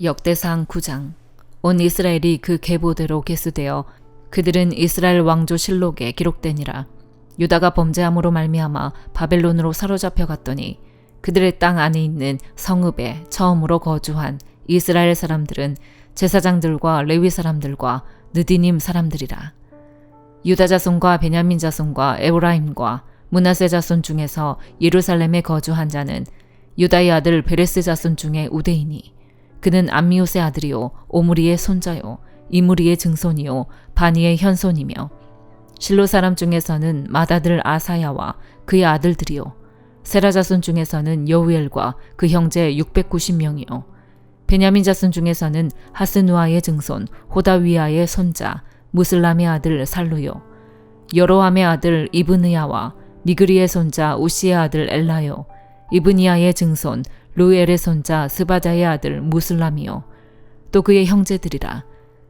역대상 9장. 온 이스라엘이 그 계보대로 계수되어 그들은 이스라엘 왕조 실록에 기록되니라. 유다가 범죄함으로 말미암아 바벨론으로 사로잡혀 갔더니 그들의 땅 안에 있는 성읍에 처음으로 거주한 이스라엘 사람들은 제사장들과 레위 사람들과 느디님 사람들이라. 유다 자손과 베냐민 자손과 에브라임과 므낫세 자손 중에서 예루살렘에 거주한 자는 유다의 아들 베레스 자손 중에 우대이니 그는 암미옷의 아들이요 오므리의 손자요 이므리의 증손이요 바니의 현손이며 실로 사람 중에서는 맏아들 아사야와 그의 아들들이요 세라 자손 중에서는 여우엘과 그 형제 690명이요 베냐민 자손 중에서는 하스누아의 증손 호다위아의 손자 무슬람의 아들 살루요 여로함의 아들 이브느야와 미그리의 손자 우시의 아들 엘라요 이브니아의 증손 루엘의 손자 스바자의 아들 무슬람이요 또 그의 형제들이라.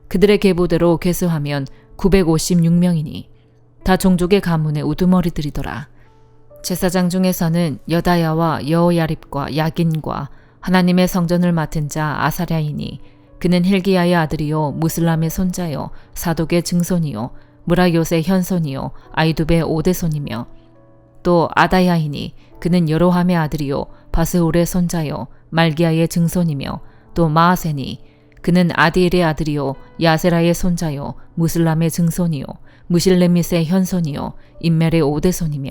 그들의 계보대로 계수하면 956명이니 다 종족의 가문의 우두머리들이더라. 제사장 중에서는 여다야와 여호야립과 야긴과 하나님의 성전을 맡은 자 아사랴이니 그는 힐기야의 아들이요 무슬람의 손자요 사독의 증손이요 무라요의 현손이요 아이두베의 오대손이며 또 아다야이니 그는 여로함의 아들이요 바스홀의 손자요 말기야의 증손이며 또 마아세니 그는 아디엘의 아들이요 야세라의 손자요 무슬람의 증손이요 무실레밋의 현손이요 인멜의 오대손이며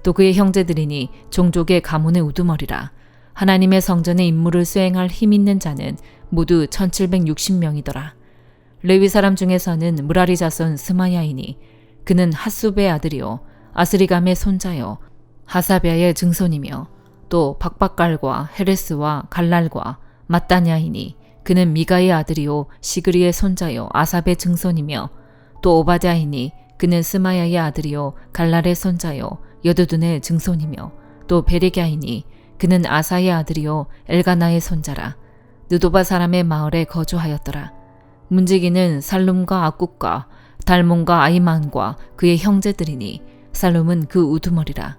또 그의 형제들이니 종족의 가문의 우두머리라. 하나님의 성전의 임무를 수행할 힘 있는 자는 모두 1760명이더라. 레위 사람 중에서는 무라리 자손 스마야이니 그는 핫수베의 아들이요 아스리감의 손자요 하사비아의 증손이며 또 박박갈과 헤레스와 갈랄과 mat다냐이니 그는 미가의 아들이요 시그리의 손자요 아삽의 증손이며 또 오바댜이니 그는 스마야의 아들이요 갈랄의 손자요 여두둔의 증손이며 또 베레갸이니 그는 아사의 아들이요 엘가나의 손자라. 느도바 사람의 마을에 거주하였더라. 문지기는 살룸과 악국과 달몬과 아이만과 그의 형제들이니 살룸은 그 우두머리라.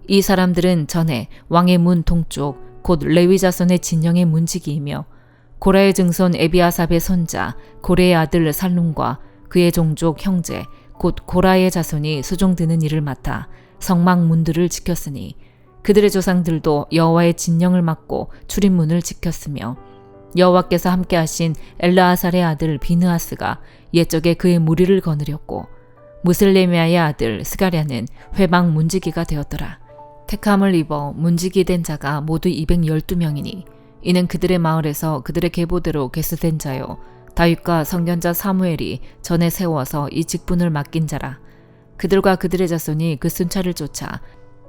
이 사람들은 전에 왕의 문 동쪽 곧 레위 자손의 진영의 문지기이며 고라의 증손 에비아삽의 손자 고레의 아들 살룸과 그의 종족 형제 곧 고라의 자손이 수종드는 일을 맡아 성막 문들을 지켰으니 그들의 조상들도 여호와의 진영을 맡고 출입문을 지켰으며 여호와께서 함께하신 엘르아살의 아들 비느하스가 옛적에 그의 무리를 거느렸고 무슬레미아의 아들 스가랴는 회방 문지기가 되었더라. 택함을 입어 문지기 된 자가 모두 212명이니 이는 그들의 마을에서 그들의 계보대로 계수된 자요 다윗과 선견자 사무엘이 전에 세워서 이 직분을 맡긴 자라. 그들과 그들의 자손이 그 순찰을 쫓아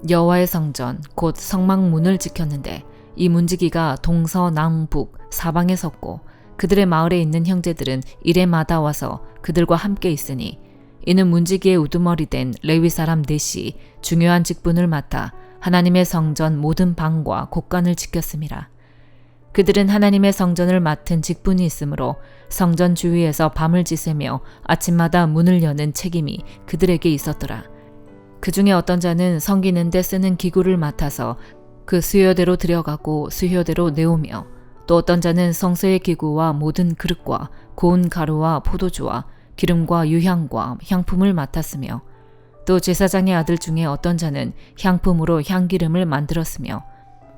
여호와의 성전 곧 성막문을 지켰는데 이 문지기가 동서남북 사방에 섰고 그들의 마을에 있는 형제들은 이래마다 와서 그들과 함께 있으니 이는 문지기의 우두머리 된 레위 사람 넷이 중요한 직분을 맡아 하나님의 성전 모든 방과 곳간을 지켰음이라. 그들은 하나님의 성전을 맡은 직분이 있으므로 성전 주위에서 밤을 지새며 아침마다 문을 여는 책임이 그들에게 있었더라. 그 중에 어떤 자는 섬기는 데 쓰는 기구를 맡아서 그 수요대로 들여가고 수요대로 내오며 또 어떤 자는 성소의 기구와 모든 그릇과 고운 가루와 포도주와 기름과 유향과 향품을 맡았으며 또 제사장의 아들 중에 어떤 자는 향품으로 향기름을 만들었으며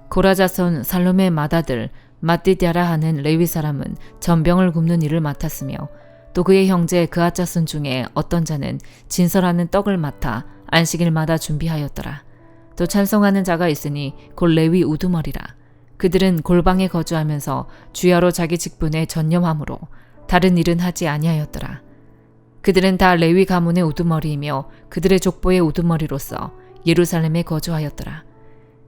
고라 자손 살롬의 맏아들 mat디디아라 하는 레위 사람은 전병을 굽는 일을 맡았으며 또 그의 형제 그앗 자손 중에 어떤 자는 진설하는 떡을 맡아 안식일마다 준비하였더라. 또 찬송하는 자가 있으니 곧 레위 우두머리라. 그들은 골방에 거주하면서 주야로 자기 직분에 전념함으로 다른 일은 하지 아니하였더라. 그들은 다 레위 가문의 우두머리이며 그들의 족보의 우두머리로서 예루살렘에 거주하였더라.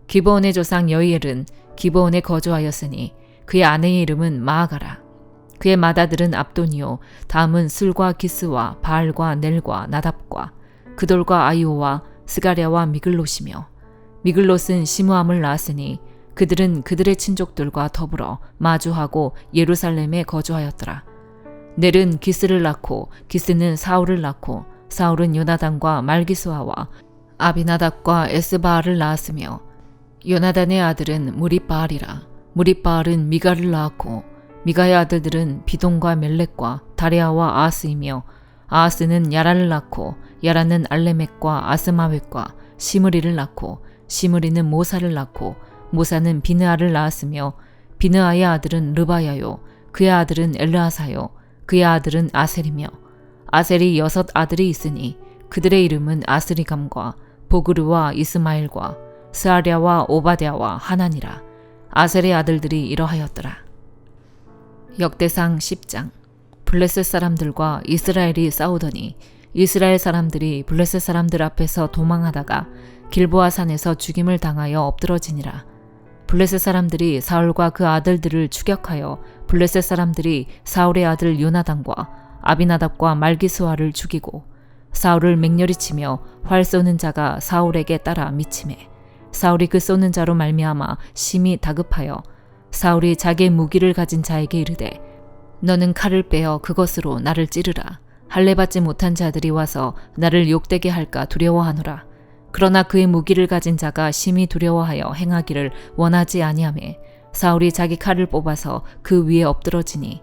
기브온의 조상 여이엘은 기브온에 거주하였으니 그의 아내의 이름은 마아가라. 그의 맏아들은 압돈이요 다음은 술과 기스와 바알과 넬과 나답과 그돌과 아이오와 스가랴와 미글롯이며 미글롯은 시므함을 낳았으니 그들은 그들의 친족들과 더불어 마주하고 예루살렘에 거주하였더라. 넬은 기스를 낳고 기스는 사울을 낳고 사울은 요나단과 말기수아와 아비나답과 에스바알을 낳았으며 요나단의 아들은 무립바알이라. 무립바알은 미가를 낳았고 미가의 아들들은 비돈과 멜렉과 다레아와 아하스이며 아하스는 야라를 낳고 야라는 알레멕과 아스마웻과 시므리를 낳고 시므리는 모사를 낳고 모사는 비느아를 낳았으며 비느아의 아들은 르바야요 그의 아들은 엘르아사요 그의 아들은 아셀이며 아셀이 6 아들이 있으니 그들의 이름은 아스리감과 보그르와 이스마엘과 스아랴와 오바댜와 하나니라. 아셀의 아들들이 이러하였더라. 역대상 10장. 블레셋 사람들과 이스라엘이 싸우더니 이스라엘 사람들이 블레셋 사람들 앞에서 도망하다가 길보아 산에서 죽임을 당하여 엎드러지니라. 블레셋 사람들이 사울과 그 아들들을 추격하여 블레셋 사람들이 사울의 아들 요나단과 아비나답과 말기스와를 죽이고 사울을 맹렬히 치며 활 쏘는 자가 사울에게 따라 미치매 사울이 그 쏘는 자로 말미암아 심히 다급하여 사울이 자기의 무기를 가진 자에게 이르되 너는 칼을 빼어 그것으로 나를 찌르라. 할례 받지 못한 자들이 와서 나를 욕되게 할까 두려워하노라. 그러나 그의 무기를 가진 자가 심히 두려워하여 행하기를 원하지 아니하매 사울이 자기 칼을 뽑아서 그 위에 엎드러지니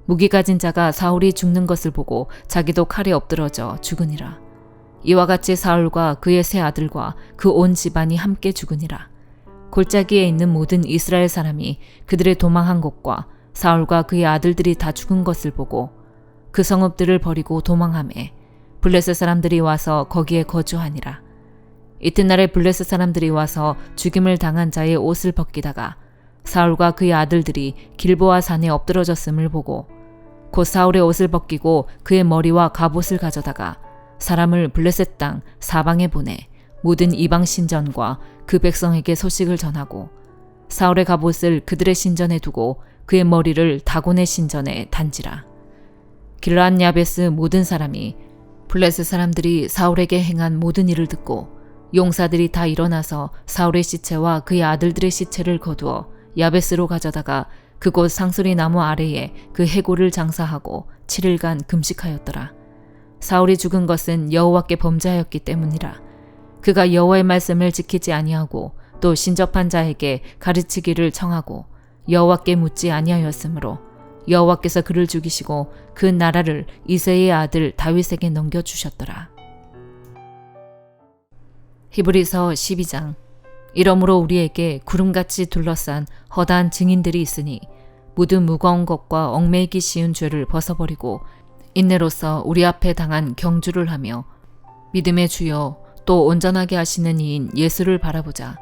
무기 가진 자가 사울이 죽는 것을 보고 자기도 칼에 엎드러져 죽으니라. 이와 같이 사울과 그의 세 아들과 그 온 집안이 함께 죽으니라. 골짜기에 있는 모든 이스라엘 사람이 그들의 도망한 곳과 사울과 그의 아들들이 다 죽은 것을 보고 그 성읍들을 버리고 도망하매 블레셋 사람들이 와서 거기에 거주하니라. 이튿날에 블레셋 사람들이 와서 죽임을 당한 자의 옷을 벗기다가 사울과 그의 아들들이 길보아 산에 엎드러졌음을 보고 곧 사울의 옷을 벗기고 그의 머리와 갑옷을 가져다가 사람을 블레셋 땅 사방에 보내 모든 이방 신전과 그 백성에게 소식을 전하고 사울의 갑옷을 그들의 신전에 두고 그의 머리를 다곤의 신전에 단지라. 길르앗 야베스 모든 사람이 블레셋 사람들이 사울에게 행한 모든 일을 듣고 용사들이 다 일어나서 사울의 시체와 그의 아들들의 시체를 거두어 야베스로 가져다가 그곳 상수리 나무 아래에 그 해골을 장사하고 7일간 금식하였더라. 사울이 죽은 것은 여호와께 범죄하였기 때문이라. 그가 여호와의 말씀을 지키지 아니하고 또 신접한 자에게 가르치기를 청하고 여호와께 묻지 아니하였으므로 여호와께서 그를 죽이시고 그 나라를 이새의 아들 다윗에게 넘겨주셨더라. 히브리서 12장. 이러므로 우리에게 구름같이 둘러싼 허다한 증인들이 있으니 모든 무거운 것과 얽매이기 쉬운 죄를 벗어버리고 인내로서 우리 앞에 당한 경주를 하며 믿음의 주여 또 온전하게 하시는 이인 예수를 바라보자.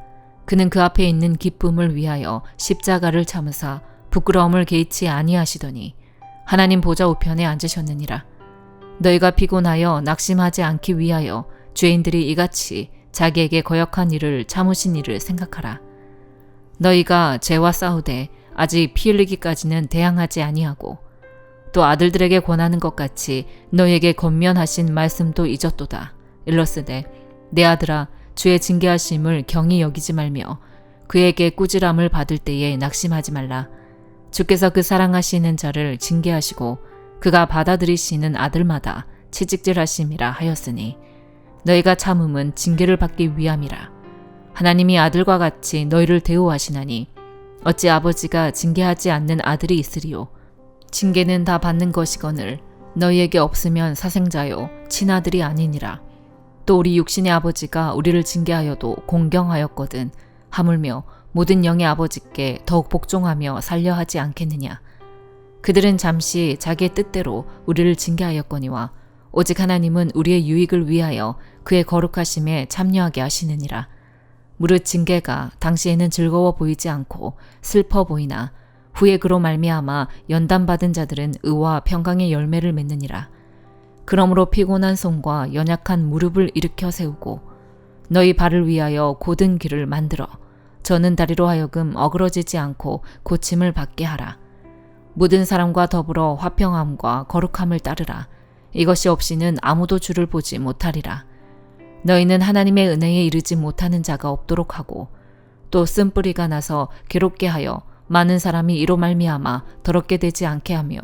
그는 그 앞에 있는 기쁨을 위하여 십자가를 참으사 부끄러움을 개의치 아니하시더니 하나님 보좌 우편에 앉으셨느니라. 너희가 피곤하여 낙심하지 않기 위하여 죄인들이 이같이 자기에게 거역한 일을 참으신 일을 생각하라. 너희가 죄와 싸우되 아직 피 흘리기까지는 대항하지 아니하고 또 아들들에게 권하는 것 같이 너희에게 권면하신 말씀도 잊었도다. 일러스되 내 아들아 주의 징계하심을 경히 여기지 말며 그에게 꾸지람을 받을 때에 낙심하지 말라. 주께서 그 사랑하시는 자를 징계하시고 그가 받아들이시는 아들마다 채찍질하심이라 하였으니 너희가 참음은 징계를 받기 위함이라. 하나님이 아들과 같이 너희를 대우하시나니 어찌 아버지가 징계하지 않는 아들이 있으리요. 징계는 다 받는 것이거늘 너희에게 없으면 사생자요 친아들이 아니니라. 또 우리 육신의 아버지가 우리를 징계하여도 공경하였거든 하물며 모든 영의 아버지께 더욱 복종하며 살려 하지 않겠느냐. 그들은 잠시 자기의 뜻대로 우리를 징계하였거니와 오직 하나님은 우리의 유익을 위하여 그의 거룩하심에 참여하게 하시느니라. 무릇 징계가 당시에는 즐거워 보이지 않고 슬퍼 보이나 후에 그로 말미암아 연단받은 자들은 의와 평강의 열매를 맺느니라. 그러므로 피곤한 손과 연약한 무릎을 일으켜 세우고 너희 발을 위하여 곧은 길을 만들어 저는 다리로 하여금 어그러지지 않고 고침을 받게 하라. 모든 사람과 더불어 화평함과 거룩함을 따르라. 이것이 없이는 아무도 주를 보지 못하리라. 너희는 하나님의 은혜에 이르지 못하는 자가 없도록 하고 또 쓴뿌리가 나서 괴롭게 하여 많은 사람이 이로 말미암아 더럽게 되지 않게 하며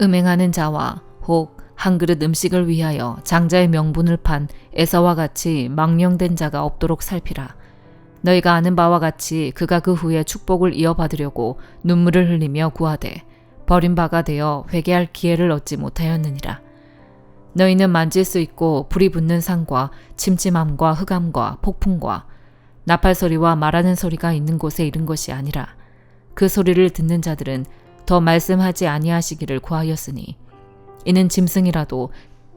음행하는 자와 혹 한 그릇 음식을 위하여 장자의 명분을 판 에사와 같이 망령된 자가 없도록 살피라. 너희가 아는 바와 같이 그가 그 후에 축복을 이어받으려고 눈물을 흘리며 구하되 버림바가 되어 회개할 기회를 얻지 못하였느니라. 너희는 만질 수 있고 불이 붙는 산과 침침함과 흑암과 폭풍과 나팔 소리와 말하는 소리가 있는 곳에 이른 것이 아니라 그 소리를 듣는 자들은 더 말씀하지 아니하시기를 구하였으니 이는 짐승이라도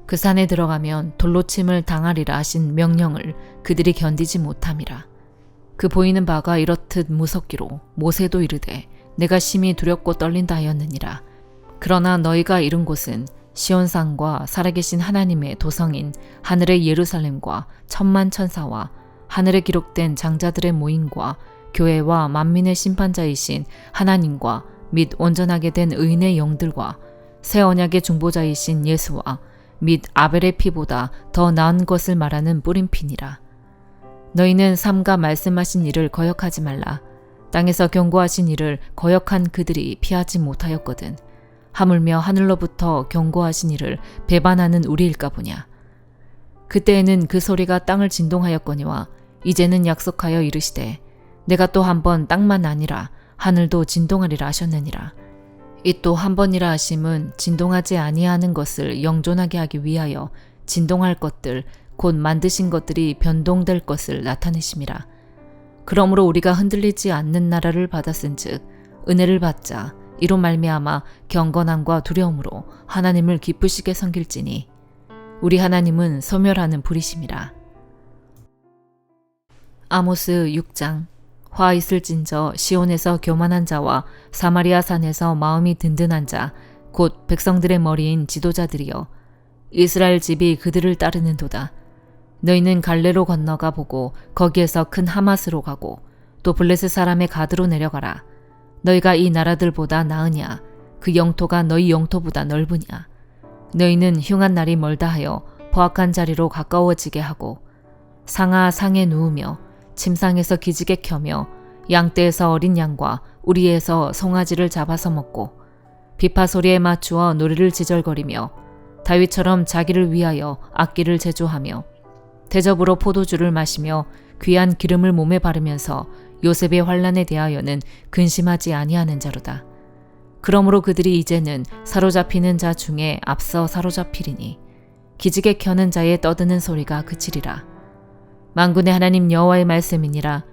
그 산에 들어가면 돌로 침을 당하리라 하신 명령을 그들이 견디지 못함이라. 그 보이는 바가 이렇듯 무섭기로 모세도 이르되 내가 심히 두렵고 떨린다 하였느니라. 그러나 너희가 이른 곳은 시온산과 살아계신 하나님의 도성인 하늘의 예루살렘과 천만 천사와 하늘에 기록된 장자들의 모임과 교회와 만민의 심판자이신 하나님과 및 온전하게 된 의인의 영들과 새 언약의 중보자이신 예수와 및 아벨의 피보다 더 나은 것을 말하는 뿌림피니라. 너희는 삼가 말씀하신 일을 거역하지 말라. 땅에서 경고하신 일을 거역한 그들이 피하지 못하였거든. 하물며 하늘로부터 경고하신 이를 배반하는 우리일까 보냐. 그때에는 그 소리가 땅을 진동하였거니와 이제는 약속하여 이르시되 내가 또 한 번 땅만 아니라 하늘도 진동하리라 하셨느니라. 이 또 한 번이라 하심은 진동하지 아니하는 것을 영존하게 하기 위하여 진동할 것들 곧 만드신 것들이 변동될 것을 나타내심이라. 그러므로 우리가 흔들리지 않는 나라를 받았은즉 은혜를 받자 이로 말미암아 경건함과 두려움으로 하나님을 기쁘시게 섬길지니 우리 하나님은 소멸하는 불이심이라. 아모스 6장. 화 있을진저 시온에서 교만한 자와 사마리아 산에서 마음이 든든한 자 곧 백성들의 머리인 지도자들이여 이스라엘 집이 그들을 따르는도다. 너희는 갈레로 건너가 보고 거기에서 큰 하마스로 가고 또 블레셋 사람의 가드로 내려가라. 너희가 이 나라들보다 나으냐? 그 영토가 너희 영토보다 넓으냐? 너희는 흉한 날이 멀다 하여 포악한 자리로 가까워지게 하고 상아 상에 누우며 침상에서 기지개 켜며 양떼에서 어린 양과 우리에서 송아지를 잡아서 먹고 비파 소리에 맞추어 노래를 지절거리며 다윗처럼 자기를 위하여 악기를 제조하며 대접으로 포도주를 마시며 귀한 기름을 몸에 바르면서 요셉의 환난에 대하여는 근심하지 아니하는 자로다. 그러므로 그들이 이제는 사로잡히는 자 중에 앞서 사로잡히리니 기지개 켜는 자의 떠드는 소리가 그치리라. 만군의 하나님 여호와의 말씀이니라.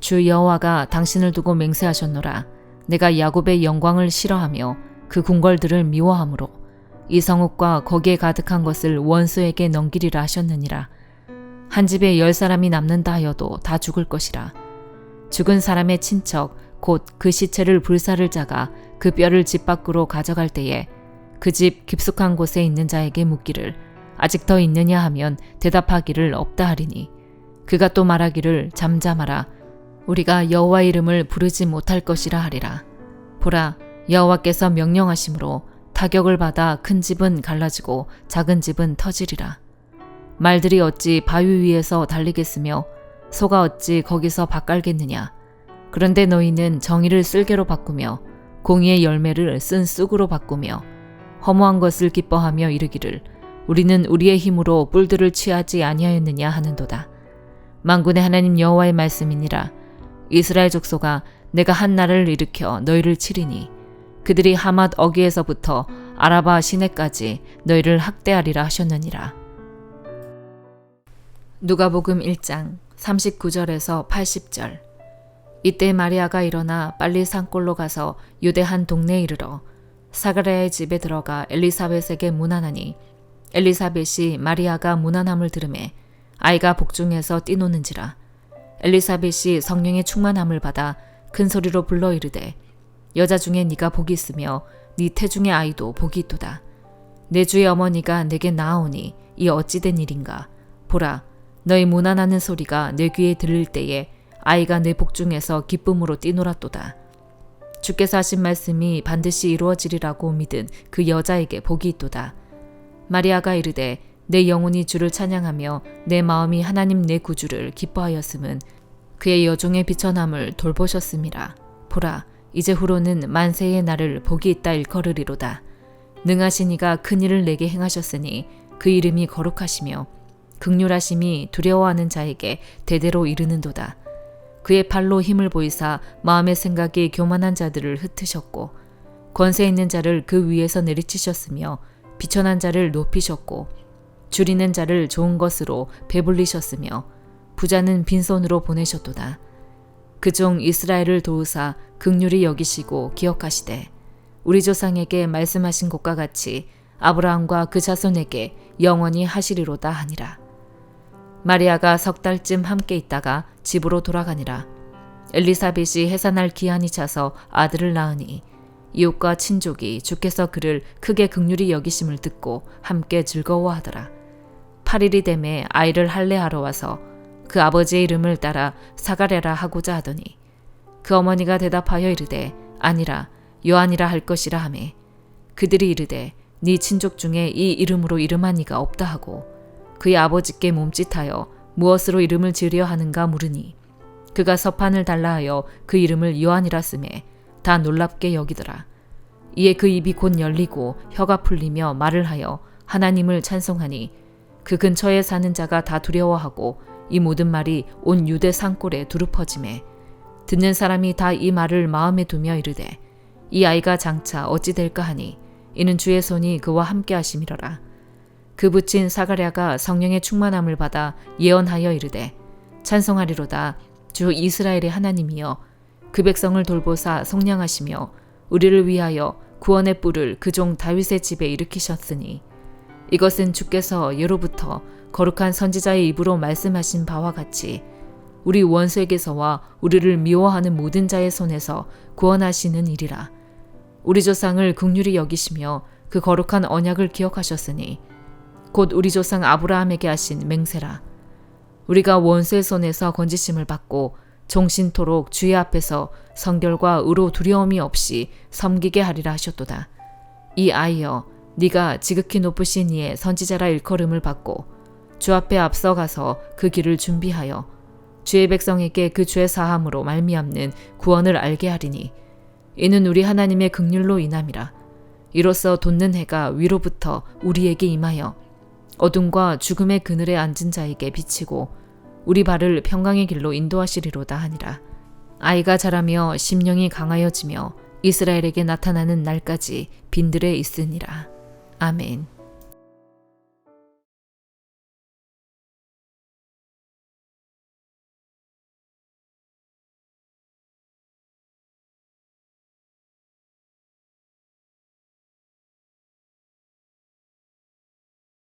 주 여호와가 당신을 두고 맹세하셨노라. 내가 야곱의 영광을 싫어하며 그 궁궐들을 미워하므로 이 성읍과 거기에 가득한 것을 원수에게 넘기리라 하셨느니라. 한 집에 10사람이 남는다 하여도 다 죽을 것이라. 죽은 사람의 친척 곧 그 시체를 불사를 자가 그 뼈를 집 밖으로 가져갈 때에 그 집 깊숙한 곳에 있는 자에게 묻기를 아직 더 있느냐 하면 대답하기를 없다 하리니 그가 또 말하기를 잠잠하라. 우리가 여호와 이름을 부르지 못할 것이라 하리라. 보라, 여호와께서 명령하심으로 타격을 받아 큰 집은 갈라지고 작은 집은 터지리라. 말들이 어찌 바위 위에서 달리겠으며 소가 어찌 거기서 밭갈겠느냐. 그런데 너희는 정의를 쓸개로 바꾸며 공의의 열매를 쓴 쑥으로 바꾸며 허무한 것을 기뻐하며 이르기를 우리는 우리의 힘으로 뿔들을 취하지 아니하였느냐 하는도다. 만군의 하나님 여호와의 말씀이니라. 이스라엘 족속아, 내가 한 나라를 일으켜 너희를 치리니 그들이 하맛 어귀에서부터 아라바 시내까지 너희를 학대하리라 하셨느니라. 누가복음 1장 39절에서 80절. 이때 마리아가 일어나 빨리 산골로 가서 유대 한 동네에 이르러 사가랴의 집에 들어가 엘리사벳에게 문안하니 엘리사벳이 마리아가 문안함을 들으매 아이가 복중에서 뛰노는지라. 엘리사벳이 성령의 충만함을 받아 큰 소리로 불러 이르되 여자 중에 네가 복이 있으며 네 태중의 아이도 복이 있도다. 내 주의 어머니가 내게 나아오니 이 어찌된 일인가. 보라, 너희 문안하는 소리가 내 귀에 들릴 때에 아이가 내 복중에서 기쁨으로 뛰놀았도다. 주께서 하신 말씀이 반드시 이루어지리라고 믿은 그 여자에게 복이 있도다. 마리아가 이르되 내 영혼이 주를 찬양하며 내 마음이 하나님 내 구주를 기뻐하였음은 그의 여종의 비천함을 돌보셨음이라. 보라, 이제 후로는 만세의 날을 복이 있다 일컬으리로다. 능하신 이가 큰 일을 내게 행하셨으니 그 이름이 거룩하시며 극률하심이 두려워하는 자에게 대대로 이르는도다. 그의 팔로 힘을 보이사 마음의 생각이 교만한 자들을 흩으셨고 권세 있는 자를 그 위에서 내리치셨으며 비천한 자를 높이셨고 줄이는 자를 좋은 것으로 배불리셨으며 부자는 빈손으로 보내셨도다. 그 종 이스라엘을 도우사 긍휼히 여기시고 기억하시되 우리 조상에게 말씀하신 것과 같이 아브라함과 그 자손에게 영원히 하시리로다 하니라. 마리아가 석 달쯤 함께 있다가 집으로 돌아가니라. 엘리사벳이 해산할 기한이 차서 아들을 낳으니 이웃과 친족이 주께서 그를 크게 긍휼히 여기심을 듣고 함께 즐거워하더라. 8일이 되매 아이를 할례하러 와서 그 아버지의 이름을 따라 사가랴라 하고자 하더니 그 어머니가 대답하여 이르되 아니라 요한이라 할 것이라 하매 그들이 이르되 네 친족 중에 이 이름으로 이름한 이가 없다 하고 그의 아버지께 몸짓하여 무엇으로 이름을 지으려 하는가 물으니 그가 서판을 달라 하여 그 이름을 요한이라 쓰매 다 놀랍게 여기더라. 이에 그 입이 곧 열리고 혀가 풀리며 말을 하여 하나님을 찬송하니 그 근처에 사는 자가 다 두려워하고 이 모든 말이 온 유대 산골에 두루 퍼지매 듣는 사람이 다 이 말을 마음에 두며 이르되 이 아이가 장차 어찌 될까 하니 이는 주의 손이 그와 함께 하심이러라. 그 붙인 사가랴가 성령의 충만함을 받아 예언하여 이르되 찬송하리로다. 주 이스라엘의 하나님이여 그 백성을 돌보사 성량하시며 우리를 위하여 구원의 뿔을 그 종 다윗의 집에 일으키셨으니 이것은 주께서 예로부터 거룩한 선지자의 입으로 말씀하신 바와 같이 우리 원수에게서와 우리를 미워하는 모든 자의 손에서 구원하시는 일이라. 우리 조상을 긍휼히 여기시며 그 거룩한 언약을 기억하셨으니 곧 우리 조상 아브라함에게 하신 맹세라. 우리가 원수의 손에서 건지심을 받고 종신토록 주의 앞에서 성결과 의로 두려움이 없이 섬기게 하리라 하셨도다. 이 아이여 네가 지극히 높으신 이의 선지자라 일컬음을 받고 주 앞에 앞서가서 그 길을 준비하여 주의 백성에게 그 죄 사함으로 말미암는 구원을 알게 하리니 이는 우리 하나님의 긍휼로 인함이라. 이로써 돋는 해가 위로부터 우리에게 임하여 어둠과 죽음의 그늘에 앉은 자에게 비치고 우리 발을 평강의 길로 인도하시리로다 하니라. 아이가 자라며 심령이 강하여지며 이스라엘에게 나타나는 날까지 빈들에 있으니라. 아멘.